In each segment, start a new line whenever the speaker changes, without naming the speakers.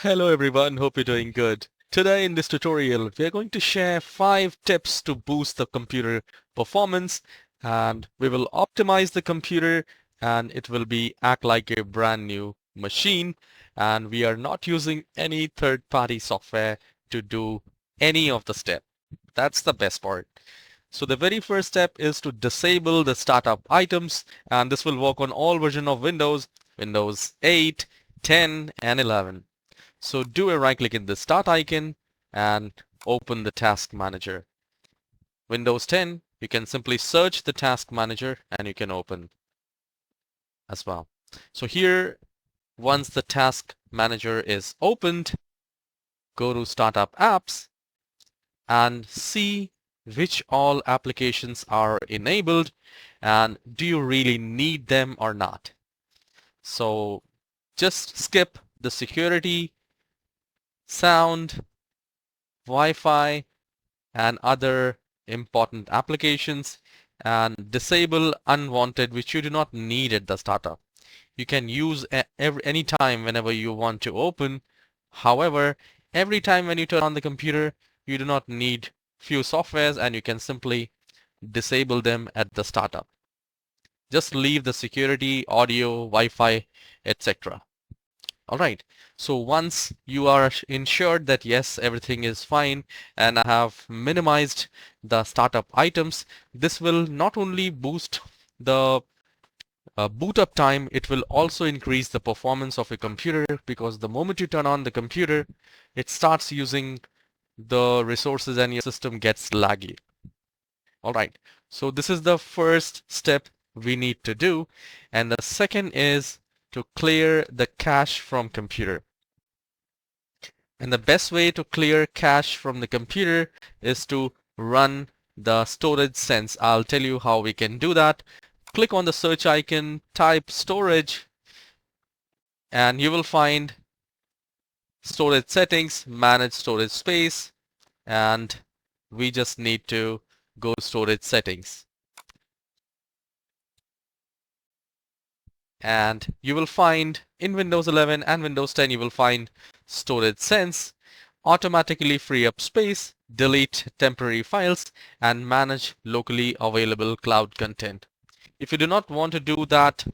Hello everyone, hope you're doing good. Today in this tutorial, we are going to share 5 tips to boost the computer performance, and we will optimize the computer and it will be act like a brand new machine, and we are not using any third-party software to do any of the step. That's the best part. So the very first step is to disable the startup items, and this will work on all version of Windows, Windows 8, 10 and 11. So do a right click in the start icon and open the task manager. Windows 10, you can simply search the task manager and you can open as well. So here, once the task manager is opened, go to startup apps and see which all applications are enabled and do you really need them or not. So just skip the security, sound, Wi-Fi, and other important applications and disable unwanted which you do not need at the startup. You can use any time whenever you want to open. However, every time when you turn on the computer, you do not need few softwares and you can simply disable them at the startup. Just leave the security, audio, Wi-Fi, etc. All right. So once you are ensured that yes, everything is fine and I have minimized the startup items, this will not only boost the boot up time, it will also increase the performance of a computer because the moment you turn on the computer, it starts using the resources and your system gets laggy. All right. So this is the first step we need to do. And the second is to clear the cache from computer. And the best way to clear cache from the computer is to run the storage sense. I'll tell you how we can do that. Click on the search icon, type storage, and you will find storage settings, manage storage space, and we just need to go to storage settings. And you will find in Windows 11 and Windows 10, you will find storage sense, automatically free up space, delete temporary files, and manage locally available cloud content. If you do not want to do that,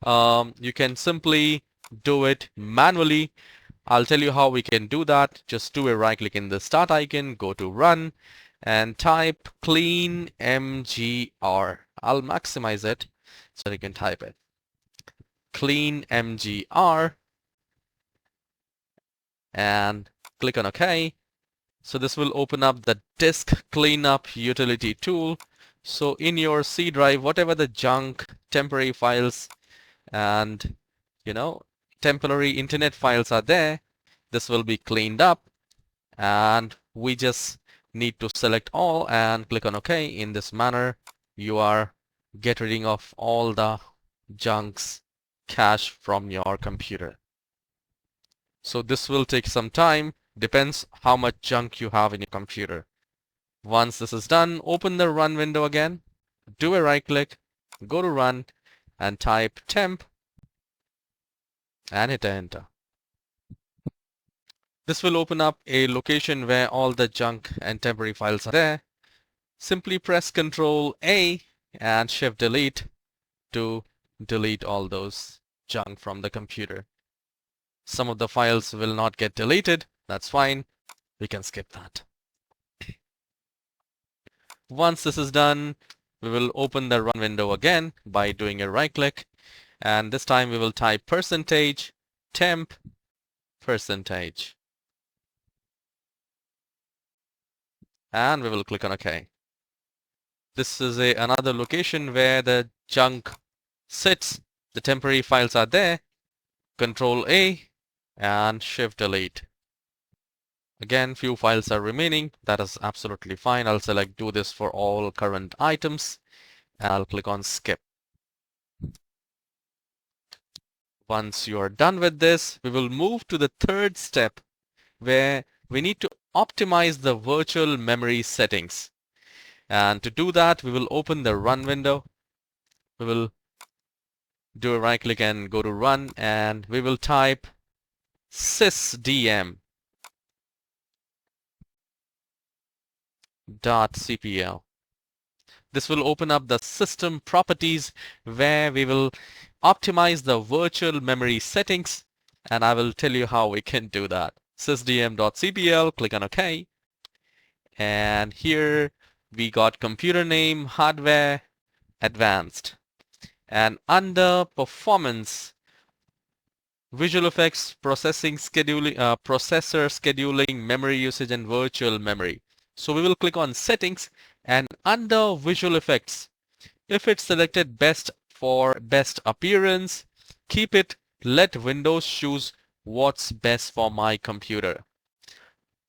you can simply do it manually. I'll tell you how we can do that. Just do a right click in the start icon, go to run, and type clean mgr. I'll maximize it so you can type it. Clean mgr and click on OK. So this will open up the disk cleanup utility tool. So in your C drive, whatever the junk, temporary files, and temporary internet files are there, this will be cleaned up. And we just need to select all and click on OK. In this manner, you are getting rid of all the junks cache from your computer. So this will take some time, depends how much junk you have in your computer. Once this is done, open the run window again, do a right click, go to run and type temp and hit enter. This will open up a location where all the junk and temporary files are there. Simply press Ctrl A and Shift Delete to delete all those junk from the computer. Some of the files will not get deleted. That's fine. We can skip that. Once this is done, we will open the run window again by doing a right click. And this time we will type percentage temp percentage. And we will click on OK. This is another location where the junk sits. The temporary files are there. Control A and Shift Delete. Again, few files are remaining. That is absolutely fine. I'll select do this for all current items and I'll click on skip. Once you are done with this, we will move to the third step where we need to optimize the virtual memory settings. And to do that, we will open the run window. We will do a right click and go to run and we will type sysdm.cpl. This will open up the system properties where we will optimize the virtual memory settings, and I will tell you how we can do that. sysdm.cpl, click on OK. And here we got computer name, hardware, advanced. And under performance, visual effects, processing scheduling, processor scheduling, memory usage, and virtual memory. So we will click on settings, and under visual effects, if it's selected best for best appearance, keep it. Let Windows choose what's best for my computer.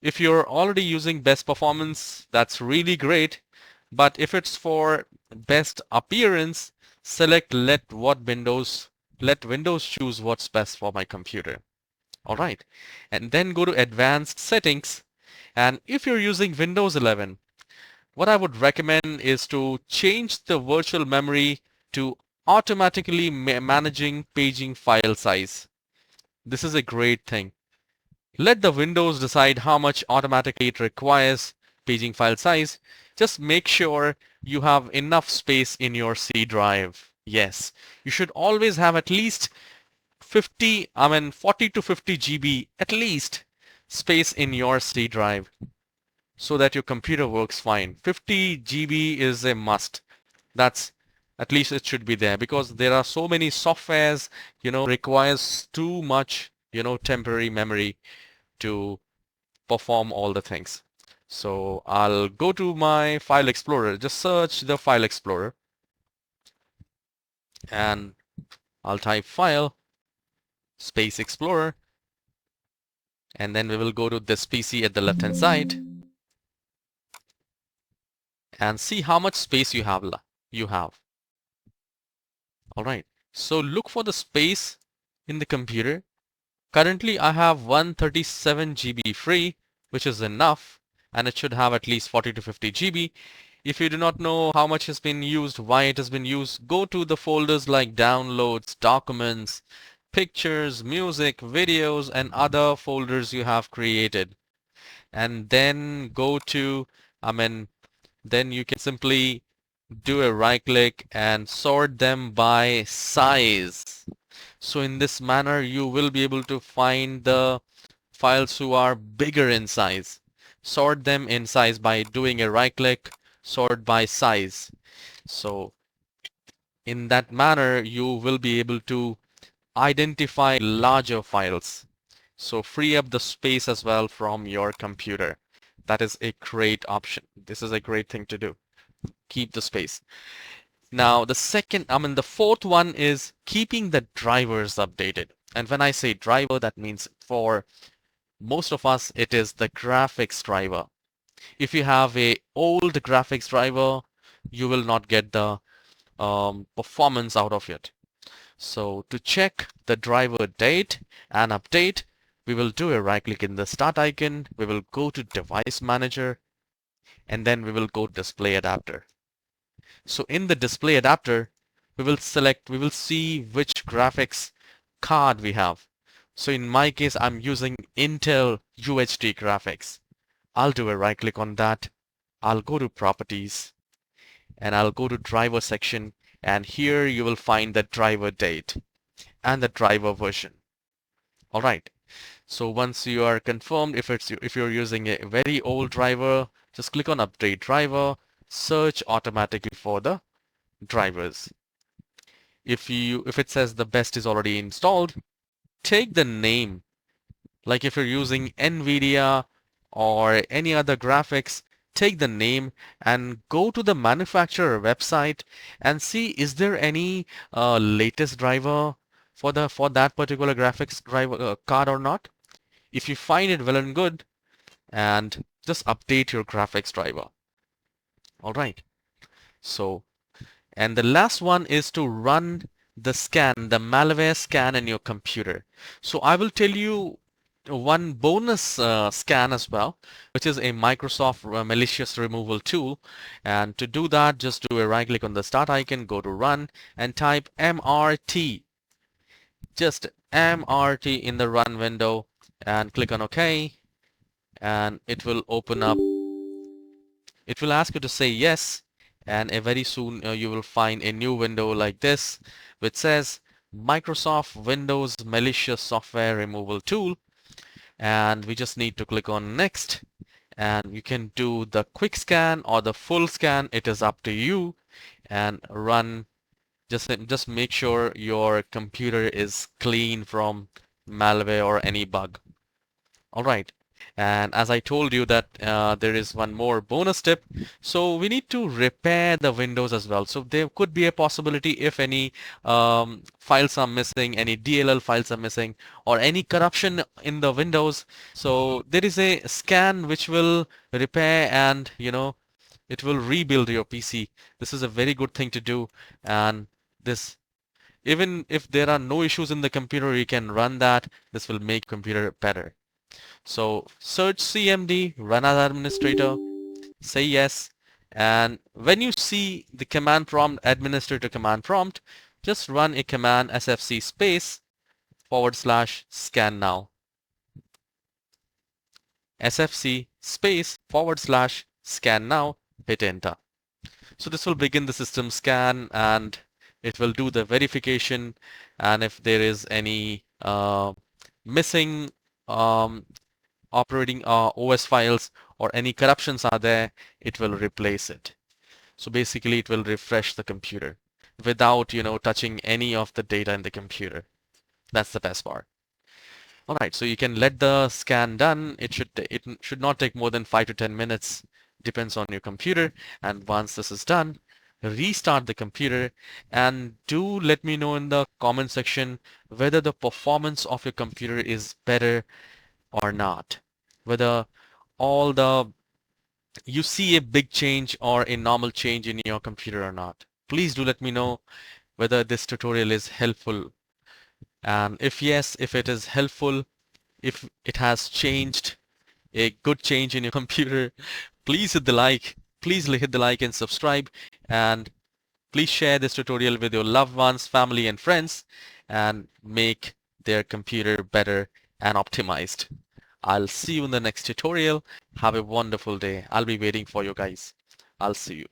If you're already using best performance, that's really great. But if it's for best appearance, select let Windows choose what's best for my computer. All right. And then go to advanced settings. And if you're using Windows 11, what I would recommend is to change the virtual memory to automatically managing paging file size. This is a great thing. Let the Windows decide how much automatically it requires paging file size. Just make sure you have enough space in your C drive. Yes, you should always have at least 40 to 50 GB at least space in your C drive so that your computer works fine. 50 GB is a must. That's at least it should be there, because there are so many softwares, requires too much, temporary memory to perform all the things. So I'll go to my file explorer, just search the file explorer, and I'll type file space explorer, and then we will go to this PC at the left hand side and see how much space you have. All right, so look for the space in the computer. Currently I have 137 GB free, which is enough, and it should have at least 40 to 50 GB. If you do not know how much has been used, why it has been used, go to the folders like downloads, documents, pictures, music, videos, and other folders you have created. And then go to, then you can simply do a right click and sort them by size. So in this manner, you will be able to find the files who are bigger in size. Sort them in size by doing a right click, sort by size. So in that manner, you will be able to identify larger files. So free up the space as well from your computer. That is a great option. This is a great thing to do. Keep the space. Now the fourth one is keeping the drivers updated. And when I say driver, that means for most of us, it is the graphics driver. If you have a old graphics driver, you will not get the performance out of it. So to check the driver date and update, we will do a right click in the start icon. We will go to device manager, and then we will go display adapter. So in the display adapter, we will see which graphics card we have. So in my case, I'm using Intel UHD graphics. I'll do a right click on that. I'll go to properties, and I'll go to driver section, and here you will find the driver date and the driver version. All right. So once you are confirmed, if you're using a very old driver, just click on update driver, search automatically for the drivers. If it says the best is already installed, take the name. Like if you're using NVIDIA or any other graphics, take the name and go to the manufacturer website and see, is there any latest driver for that particular graphics driver card or not. If you find it, well and good, and just update your graphics driver. All right. So, and the last one is to run the malware scan in your computer. So I will tell you one bonus scan as well, which is a Microsoft malicious removal tool. And to do that, just do a right click on the start icon, go to run, and type MRT. just MRT in the run window and click on OK, and it will open up. It will ask you to say yes, and very soon you will find a new window like this which says Microsoft Windows Malicious Software Removal Tool, and we just need to click on next, and you can do the quick scan or the full scan. It is up to you, and run. Just make sure your computer is clean from malware or any bug. All right. And as I told you that there is one more bonus tip. So we need to repair the Windows as well. So there could be a possibility if any files are missing, any DLL files are missing, or any corruption in the Windows. So there is a scan which will repair and, it will rebuild your PC. This is a very good thing to do. And this, even if there are no issues in the computer, you can run that. This will make computer better. So search CMD, run as administrator, say yes, and when you see the command prompt, administrator command prompt, just run a command sfc space / scan now. sfc space / scan now, hit enter. So this will begin the system scan, and it will do the verification, and if there is any missing operating OS files or any corruptions are there, it will replace it. So basically it will refresh the computer without, touching any of the data in the computer. That's the best part. All right, so you can let the scan done. It should not take more than 5 to 10 minutes, depends on your computer. And once this is done, restart the computer, and do let me know in the comment section whether the performance of your computer is better or not, whether you see a big change or a normal change in your computer or not. Please do let me know whether this tutorial is helpful, and if yes, if it is helpful, if it has changed a good change in your computer, please hit the like, and subscribe, and please share this tutorial with your loved ones, family and friends, and make their computer better and optimized. I'll see you in the next tutorial. Have a wonderful day. I'll be waiting for you guys. I'll see you.